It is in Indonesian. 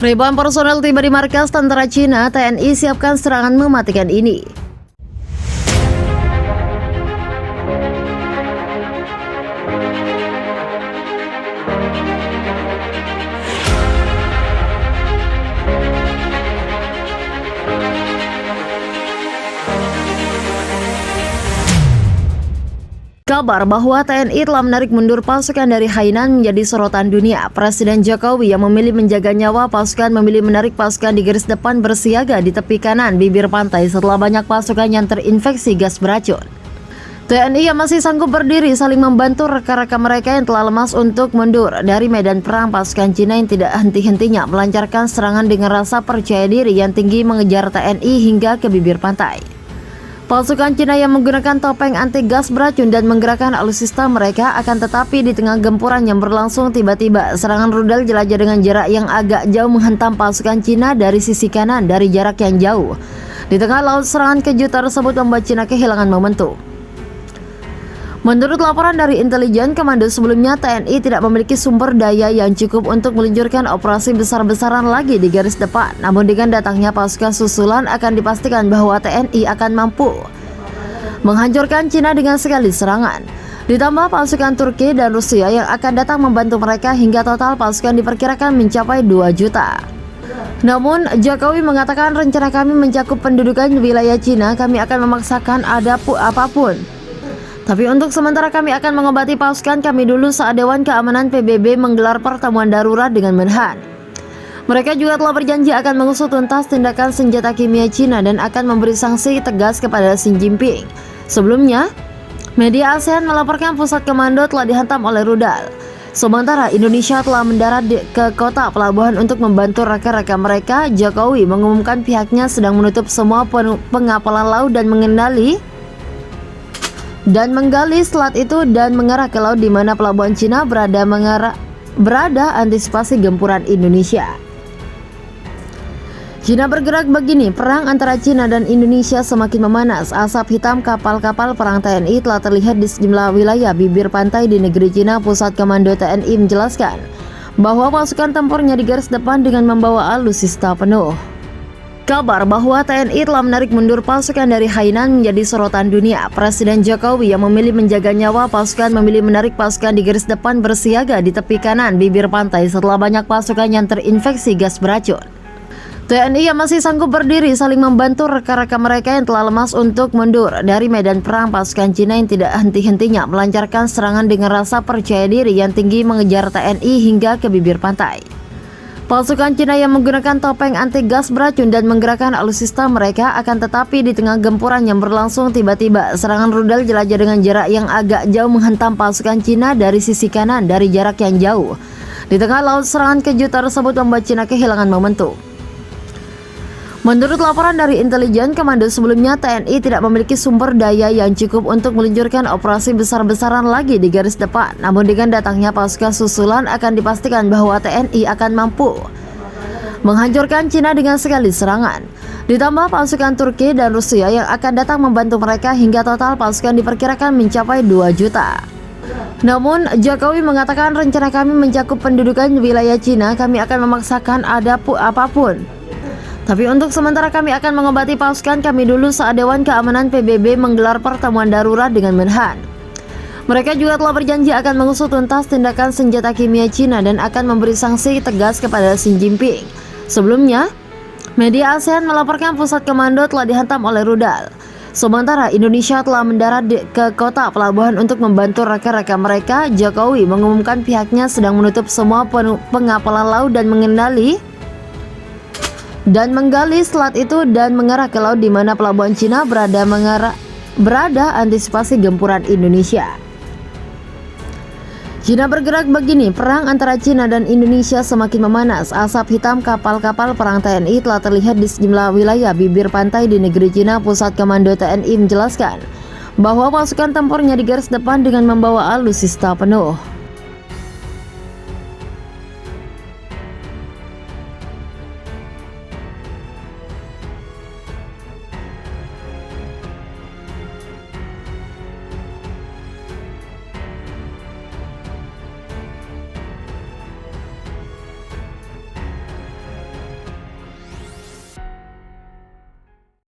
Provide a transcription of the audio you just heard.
Ribuan personel tiba di markas tentara Cina. TNI siapkan serangan mematikan ini. Kabar bahwa TNI telah menarik mundur pasukan dari Hainan menjadi sorotan dunia. Presiden Jokowi yang memilih menjaga nyawa pasukan memilih menarik pasukan di garis depan bersiaga di tepi kanan bibir pantai setelah banyak pasukan yang terinfeksi gas beracun. TNI yang masih sanggup berdiri saling membantu rekan-rekan mereka yang telah lemas untuk mundur dari medan perang. Pasukan Cina yang tidak henti-hentinya melancarkan serangan dengan rasa percaya diri yang tinggi mengejar TNI hingga ke bibir pantai. Pasukan Cina yang menggunakan topeng anti gas beracun dan menggerakkan alutsista mereka, akan tetapi di tengah gempuran yang berlangsung tiba-tiba serangan rudal jelajah dengan jarak yang agak jauh menghantam pasukan Cina dari sisi kanan dari jarak yang jauh. Di tengah laut, serangan kejutan tersebut membuat Cina kehilangan momentum. Menurut laporan dari intelijen, komando sebelumnya TNI tidak memiliki sumber daya yang cukup untuk meluncurkan operasi besar-besaran lagi di garis depan. Namun dengan datangnya pasukan susulan akan dipastikan bahwa TNI akan mampu menghancurkan Cina dengan sekali serangan. Ditambah pasukan Turki dan Rusia yang akan datang membantu mereka, hingga total pasukan diperkirakan mencapai 2 juta. Namun Jokowi mengatakan rencana kami mencakup pendudukan wilayah Cina, kami akan memaksakan ada apapun. Tapi untuk sementara kami akan mengobati pasukan kami dulu saat Dewan Keamanan PBB menggelar pertemuan darurat dengan Menhan. Mereka juga telah berjanji akan mengusut tuntas tindakan senjata kimia Cina dan akan memberi sanksi tegas kepada Xi Jinping. Sebelumnya, media ASEAN melaporkan pusat komando telah dihantam oleh rudal. Sementara Indonesia telah mendarat ke kota pelabuhan untuk membantu rekan-rekan mereka. Jokowi mengumumkan pihaknya sedang menutup semua pengapalan laut dan menggali selat itu dan mengarah ke laut di mana pelabuhan Cina berada antisipasi gempuran Indonesia. Cina bergerak begini, perang antara Cina dan Indonesia semakin memanas. Asap hitam kapal-kapal perang TNI telah terlihat di sejumlah wilayah bibir pantai di negeri Cina. Pusat Komando TNI menjelaskan bahwa pasukan tempurnya di garis depan dengan membawa alutsista penuh. Kabar bahwa TNI telah menarik mundur pasukan dari Hainan menjadi sorotan dunia. Presiden Jokowi yang memilih menjaga nyawa pasukan memilih menarik pasukan di garis depan bersiaga di tepi kanan bibir pantai setelah banyak pasukan yang terinfeksi gas beracun. TNI yang masih sanggup berdiri saling membantu rekan-rekan mereka yang telah lemas untuk mundur dari medan perang. Pasukan Cina yang tidak henti-hentinya melancarkan serangan dengan rasa percaya diri yang tinggi mengejar TNI hingga ke bibir pantai. Pasukan Cina yang menggunakan topeng anti gas beracun dan menggerakkan alutsista mereka, akan tetapi di tengah gempuran yang berlangsung tiba-tiba serangan rudal jelajah dengan jarak yang agak jauh menghantam pasukan Cina dari sisi kanan dari jarak yang jauh. Di tengah laut, serangan kejutan tersebut membuat Cina kehilangan momentum. Menurut laporan dari intelijen, komando sebelumnya TNI tidak memiliki sumber daya yang cukup untuk meluncurkan operasi besar-besaran lagi di garis depan. Namun dengan datangnya pasukan susulan akan dipastikan bahwa TNI akan mampu menghancurkan Cina dengan sekali serangan. Ditambah pasukan Turki dan Rusia yang akan datang membantu mereka, hingga total pasukan diperkirakan mencapai 2 juta. Namun Jokowi mengatakan rencana kami mencakup pendudukan wilayah Cina, kami akan memaksakan ada apapun. Tapi untuk sementara kami akan mengobati pasukan kami dulu saat Dewan Keamanan PBB menggelar pertemuan darurat dengan Menhan. Mereka juga telah berjanji akan mengusut tuntas tindakan senjata kimia Cina dan akan memberi sanksi tegas kepada Xi Jinping. Sebelumnya, media ASEAN melaporkan pusat komando telah dihantam oleh rudal. Sementara Indonesia telah mendarat ke kota pelabuhan untuk membantu rekan-rekan mereka. Jokowi mengumumkan pihaknya sedang menutup semua pengapalan laut dan menggali selat itu dan mengarah ke laut di mana pelabuhan Cina berada antisipasi gempuran Indonesia. Cina bergerak begini, perang antara Cina dan Indonesia semakin memanas. Asap hitam kapal-kapal perang TNI telah terlihat di sejumlah wilayah bibir pantai di negeri Cina. Pusat Komando TNI menjelaskan bahwa pasukan tempurnya di garis depan dengan membawa alutsista penuh.